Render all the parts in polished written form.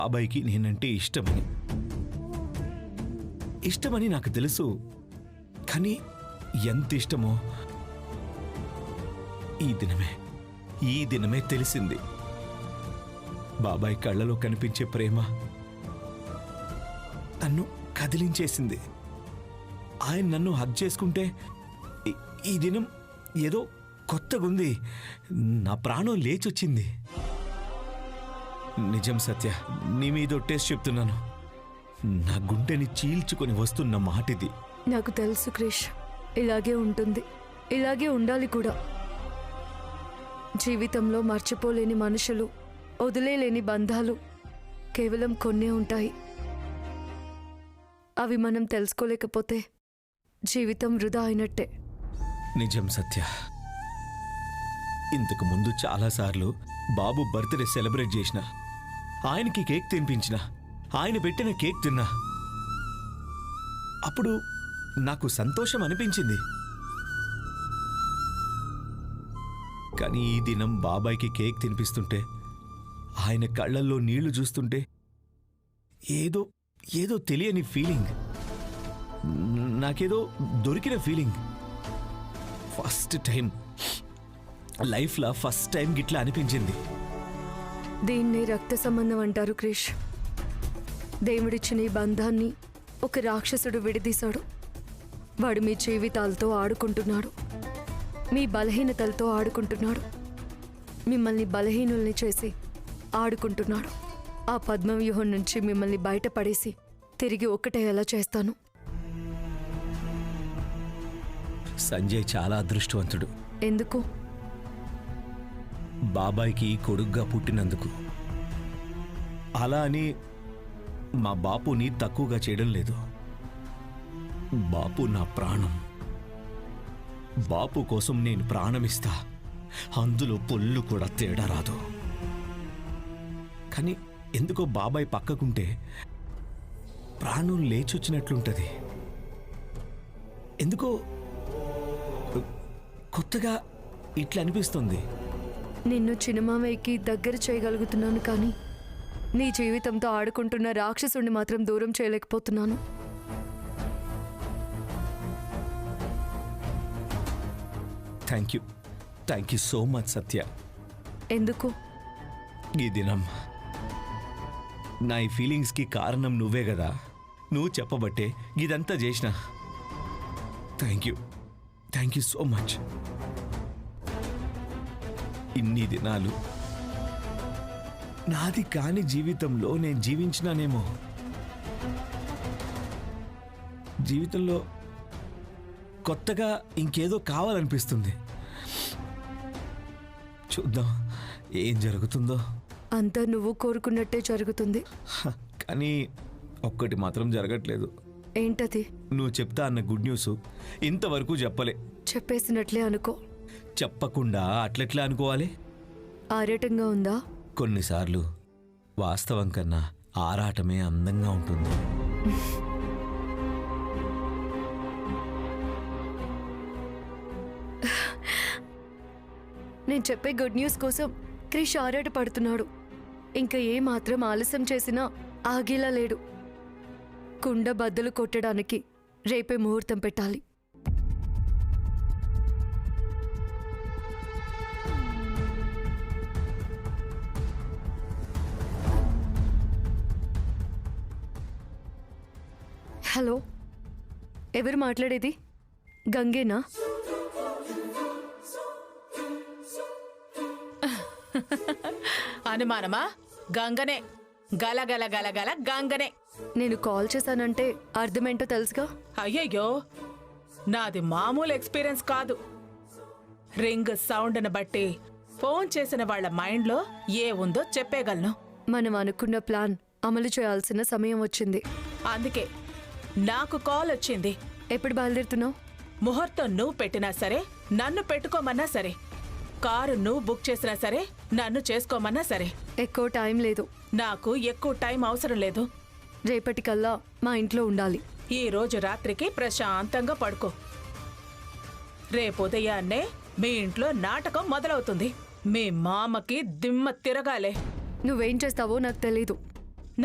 బాబాయ్కి నేనంటే ఇష్టమని నాకు తెలుసు. కానీ ఎంత ఇష్టమో ఈ దినమే తెలిసింది. బాబాయ్ కళ్ళలో కనిపించే ప్రేమ నన్ను కదిలించేసింది. ఆయన నన్ను హగ్ చేసుకుంటే ఈ దినం ఏదో కొత్తగుంది. నా ప్రాణం లేచొచ్చింది. నిజం సత్య, నీ మీద ఒట్టేసి చెప్తున్నాను, నా గుండెని చీల్చుకొని వస్తున్న మాటిది. నాకు తెలుసు క్రిష్, ఇలాగే ఉంటుంది, ఇలాగే ఉండాలి కూడా. జీవితంలో మర్చిపోలేని మనుషులు, వదిలేలేని బంధాలు కేవలం కొన్నే ఉంటాయి. అవి మనం తెలుసుకోలేకపోతే జీవితం వృధా అయినట్టే. నిజం సత్య, ఇంతకు ముందు చాలాసార్లు బాబు బర్త్డే సెలబ్రేట్ చేసిన, ఆయనకి కేక్ తినిపించిన, ఆయన పెట్టిన కేక్ తిన్నా. అప్పుడు నాకు సంతోషం అనిపించింది. కానీ ఈ దినం బాబాయ్కి కేక్ తినిపిస్తుంటే, ఆయన కళ్ళల్లో నీళ్లు చూస్తుంటే ఏదో తెలియని ఫీలింగ్, నాకేదో దొరికిన ఫీలింగ్. ఫస్ట్ టైం లైఫ్లో గిట్లా అనిపించింది. దీన్ని రక్త సంబంధం అంటారు క్రిష్. దేవుడిచ్చిన ఈ బంధాన్ని ఒక రాక్షసుడు విడదీశాడు. వాడు మీ జీవితాలతో ఆడుకుంటున్నాడు, మీ బలహీనతలతో ఆడుకుంటున్నాడు, మిమ్మల్ని బలహీనుల్ని చేసి ఆడుకుంటున్నాడు. ఆ పద్మవ్యూహం నుంచి మిమ్మల్ని బయటపడేసి తిరిగి ఒక్కటేలా చేస్తాను. సంజయ్ చాలా అదృష్టవంతుడు. ఎందుకు? బాబాయ్కి కొడుగ్గా పుట్టినందుకు. అలా అని మా బాపుని తక్కువగా చేయడం లేదు. బాపు నా ప్రాణం. బాపు కోసం నేను ప్రాణమిస్తా, అందులో పొల్లు కూడా తేడా రాదు. కానీ ఎందుకో బాబాయ్ పక్కకుంటే ప్రాణం లేచొచ్చినట్లుంటది. ఎందుకో కొత్తగా ఇట్లా అనిపిస్తుంది. నిన్ను చిన్నమామయ్యకి దగ్గర చేయగలుగుతున్నాను, కానీ నీ జీవితంతో ఆడుకుంటున్న రాక్షసుడిని మాత్రం దూరం చేయలేకపోతున్నాను. థ్యాంక్ యూ సో మచ్ సత్య. ఎందుకు? ఈ దినం నా ఈ ఫీలింగ్స్కి కారణం నువ్వే కదా. నువ్వు చెప్పబట్టే ఇదంతా చేసిన. Thank you so much. ఇన్ని దినాలు నాది కాని జీవితంలో నేను జీవించినానేమో. జీవితంలో కొత్తగా ఇంకేదో కావాలనిపిస్తుంది. చూద్దాం ఏం జరుగుతుందో. అంతా నువ్వు కోరుకున్నట్టే జరుగుతుంది. కానీ ఒక్కటి మాత్రం జరగట్లేదు. ఏంటది? నువ్వు చెప్తా అన్న గుడ్ న్యూస్ ఇంతవరకు చెప్పలే. చెప్పేసినట్లే అనుకో. చెప్పకుండా అట్లెట్లా అనుకోవాలి? ఆరాటంగా ఉందా? కొన్నిసార్లు వాస్తవం కన్నా ఆరాటమే అందంగా ఉంటుంది. నేను చెప్పే గుడ్ న్యూస్ కోసం క్రిష్ ఆరాట పడుతున్నాడు. ఇంకా ఏ మాత్రం ఆలస్యం చేసినా ఆగేలా లేడు. కుండ బద్దలు కొట్టడానికి రేపే ముహూర్తం పెట్టాలి. హలో, ఎవరు మాట్లాడేది? గంగేనా? అనుమానమా? గంగనే. గలగల గలగల గంగనే. నేను కాల్ చేశానంటే అర్థమేంటో తెలుసుగా. అయ్యయ్యో, నాది మామూలు ఎక్స్పీరియన్స్ కాదు. రింగ్ సౌండ్ని బట్టి ఫోన్ చేసిన వాళ్ళ మైండ్లో ఏ ఉందో చెప్పేయగలను. మనం అనుకున్న ప్లాన్ అమలు చేయాల్సిన సమయం వచ్చింది. అందుకే నాకు కాల్ వచ్చింది. ఎప్పుడు బయలుదేరుతున్నావు? ముహూర్తం నువ్వు పెట్టినా సరే, నన్ను పెట్టుకోమన్నా సరే, కారు నువ్వు బుక్ చేసినా సరే, నన్ను చేసుకోమన్నా సరే. ఎక్కువ టైం లేదు. నాకు ఎక్కువ టైం అవసరం లేదు. రేపటికల్లా మా ఇంట్లో ఉండాలి. ఈ రోజు రాత్రికి ప్రశాంతంగా పడుకో. రేపు ఉదయాన్నే మీ ఇంట్లో నాటకం మొదలవుతుంది. మీ మామకి దిమ్మ తిరగాలే. నువ్వేం చేస్తావో నాకు తెలీదు.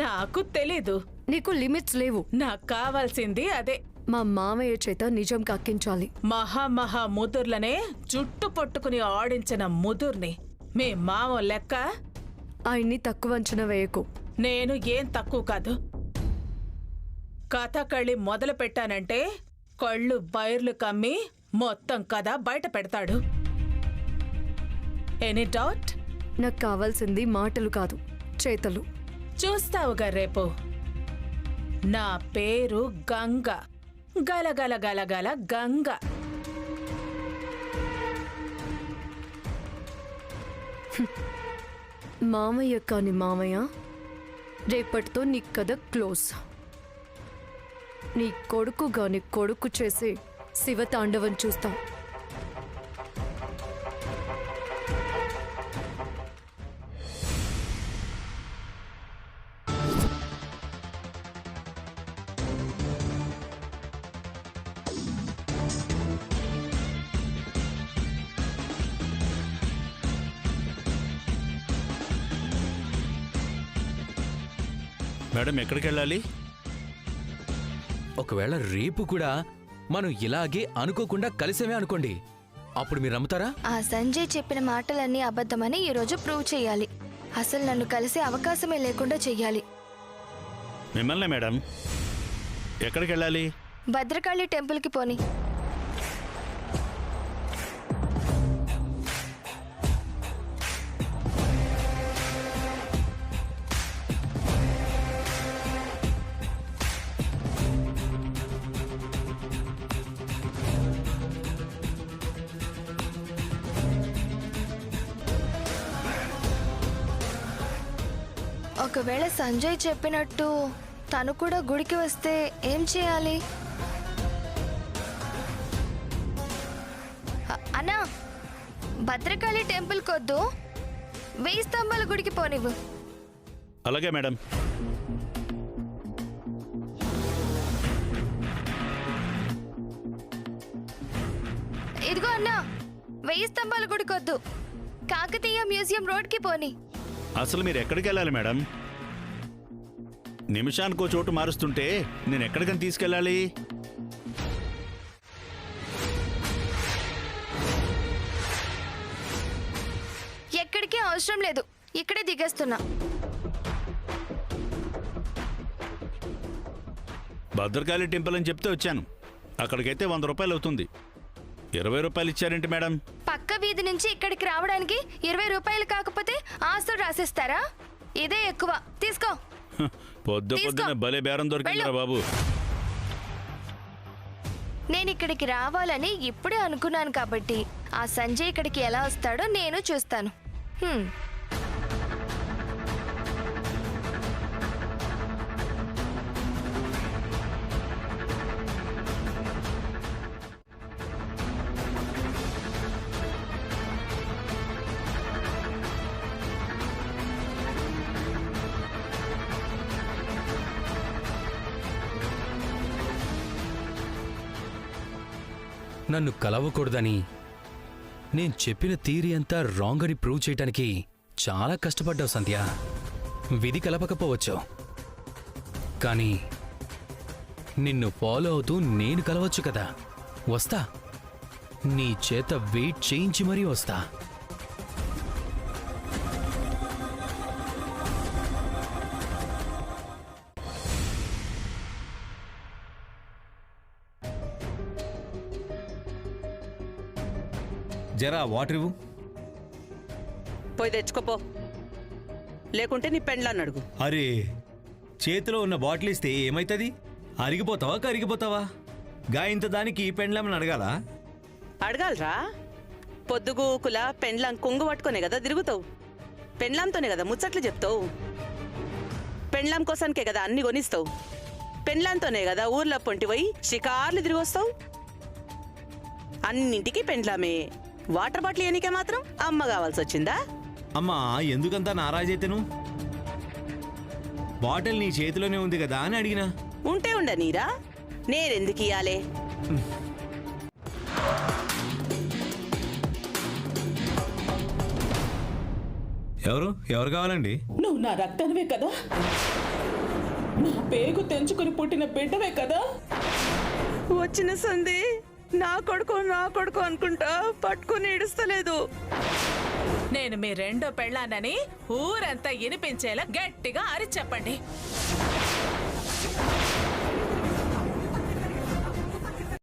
నాకు తెలీదు. నీకు లిమిట్స్ లేవు. నాకు కావాల్సింది అదే. మా మామయ్య చేత నిజం కక్కించాలి. మహా ముదుర్లనే జుట్టు పట్టుకుని ఆడించిన ముదుర్ని మీ మామ లెక్క. ఆయన్ని తక్కువ అంచనా వేయకు. నేను ఏం తక్కువ కాదు. కథకళి మొదలు పెట్టానంటే కళ్ళు బైర్లు కమ్మి మొత్తం కథ బయట పెడతాడు. Any doubt? నాకు కావాల్సింది మాటలు కాదు, చేతలు. చూస్తావుగా రేపు. నా పేరు గంగ. గలగల గలగల గంగ. మామయ్య కాని మామయ్య, రేపటితో నీ కథ క్లోజ్. నీ కొడుకు గాని కొడుకు చేసే శివతాండవం చూస్తాం. మేడం ఎక్కడికి వెళ్ళాలి? ఒకవేళ రేపు కూడా మనం ఇలాగే అనుకోకుండా కలిసేమే అనుకోండి, అప్పుడు మీరు నమ్ముతారా? ఆ సంజయ్ చెప్పిన మాటలన్నీ అబద్ధమని ఈరోజు ప్రూవ్ చేయాలి. అసలు నన్ను కలిసే అవకాశమే లేకుండా చెయ్యాలి. మిమ్మల్నే మేడం. ఎక్కడికి వెళ్ళాలి? భద్రకాళి టెంపుల్కి పోని. ఒకవేళ సంజయ్ చెప్పినట్టు తను కూడా గుడికి వస్తే ఏం చేయాలి? అన్నా, భద్రకాళి టెంపుల్ కొద్దు, 1000 స్తంభాల గుడికి పోనివ్వు. అలాగే మేడం. ఇదిగో అన్నా, 1000 స్తంభాల గుడికి వద్దు, కాకతీయ మ్యూజియం రోడ్కి పోని. అసలు మీరు ఎక్కడికి వెళ్ళాలి మేడం? నిమిషానికో చోటు మారుస్తుంటే నేను ఎక్కడికని తీసుకెళ్ళాలి? ఎక్కడికి అవసరం లేదు, ఇక్కడే దిగేస్తున్నా. భద్రకాళి టెంపుల్ అని చెప్తే వచ్చాను. అక్కడికైతే 100 రూపాయలు అవుతుంది. 20 రూపాయలు ఇచ్చారేంటి మేడం? పక్క వీధి నుంచి ఇక్కడికి రావడానికి 20 రూపాయలు కాకపోతే ఆస్తులు రాసిస్తారా? ఇదే ఎక్కువ, తీసుకో. పొద్దున భలే బేరం దొరికిందిరా బాబు. నేను ఇక్కడికి రావాలని ఇప్పుడే అనుకున్నాను కాబట్టి ఆ సంజయ్ ఇక్కడికి ఎలా వస్తాడో నేను చూస్తాను. నన్ను కలవకూడదని నేను చెప్పిన థియరీ అంతా రాంగ్ అని ప్రూవ్ చేయడానికి చాలా కష్టపడ్డావు సంధ్య. విధి కలపకపోవచ్చు, కానీ నిన్ను ఫాలో అవుతూ నేను కలవచ్చు కదా. వస్తా, నీ చేత వెయిట్ చేయించి మరీ వస్తా. జరా వాటర్ ఇవ్వు. పోయి తెచ్చుకోపో, లేకుంటే నీ పెండ్లాన్ని అడుగు. అరే, చేతిలో ఉన్న బాటిల్ ఇస్తే ఏమైతుంది? అరిగిపోతావా కరిగిపోతావా? గాయంత దానికి పెండ్లామని అడగాలా? అడగాలరా? పొద్దుగూకుల పెండ్లాం కొంగు పట్టుకునే కదా తిరుగుతావు. పెండ్లాంతోనే కదా ముచ్చట్లు చెప్తావు. పెండ్లాం కోసానికే కదా అన్ని కొనిస్తావు. పెండ్లాంతోనే కదా ఊర్లో పొంటి పోయి షికార్లు తిరిగి వస్తావు. అన్నింటికి పెండ్లామే. వాటర్ బాటిల్ ఎనికే మాత్రం అమ్మ కావాల్సి వచ్చిందా? అమ్మా, ఎందుకంతా నారాజైతే నువ్వు? బాటిల్ నీ చేతిలోనే ఉంది కదా అని అడిగినా. ఉంటే ఉండనీరా, నేనెందుకు ఇయ్యాలే? ఎవరు కావాలండి? నువ్వు నా రక్తనివే కదా, నా పేగు తెంచుకుని పుట్టిన బిడ్డవే కదా. వచ్చిన సంధి నా కొడుకు అనుకుంటా పట్టుకుని ఇడుస్తలేదు. నేను మీ రెండో పెళ్ళానని ఊరంతా వినిపించేలా గట్టిగా అరిచి చెప్పండి.